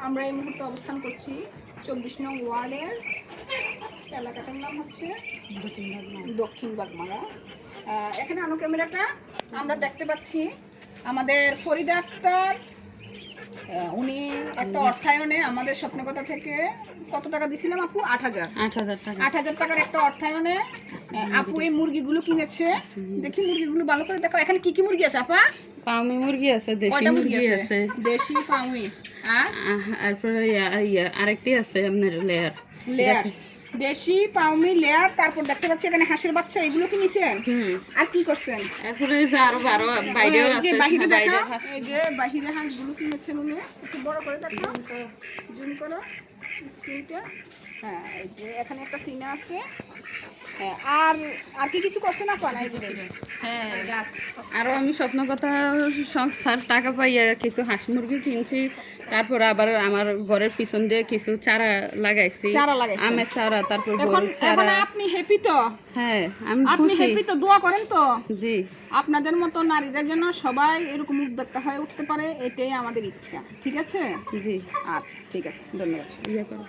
আমরা এই মুহূর্তে অবস্থান করছি 24 নং ওয়ার্ডের, এলাকাটার নাম হচ্ছে দক্ষিণ বাগমারা। এখানে আনো ক্যামেরাটা। আমরা দেখতে পাচ্ছি আমাদের ফরিদা আক্তার, উনি একটা অর্থায়নে আমাদের স্বপ্নকথা থেকে কত টাকা দিছিলাম আপু? 8,000 টাকার একটা অর্থায়নে আপু এই মুরগিগুলো কিনেছে। দেখি মুরগিগুলো ভালো করে দেখো, এখানে কি কি মুরগি আছে আপা? ফার্মি মুরগি আছে, দেশি মুরগি আছে, দেশি ফার্মি, আর পরে আরেকটি আছে আপনার লেয়ার দেশি পাউমি লেয়ার। তারপর দেখতে পাচ্ছি এখানে হাঁসের বাচ্চা, এগুলো কি নিছেন? আর কি করছেন? এরপরে যে আরো বাইরেও আছে, বাহিরে দেখা, এই যে বাহিরে হাঁসগুলো কিনেছেন উনি। একটু বড় করে দেখো, জুম করো স্ক্রিনটা। হ্যাঁ, এই যে এখানে একটা সিনা আছে। হ্যাঁ, আর আর কি কিছু করছেন আপা? না এগুলো? হ্যাঁ, আরো আমি স্বপ্নকথা সংস্থার টাকা পাইয়া কিছু হাঁস মুরগি কিনছি। তারপর আবার আমার ঘরের পিছন দিয়ে কিছু চারা লাগাইছি, আমের চারা, তারপর গরুর চারা। আপনি হ্যাপি তো? হ্যাঁ, আমি আপনি খুশি। হ্যাপি তো? দোয়া করেন তো? জি, আপনাদের মতো নারীদের জন্য সবাই এরকম উদ্যোক্তা হয়ে উঠতে পারে, এটাই আমাদের ইচ্ছা। ঠিক আছে? জি, আচ্ছা, ঠিক আছে, ধন্যবাদ। ইয়ে করো।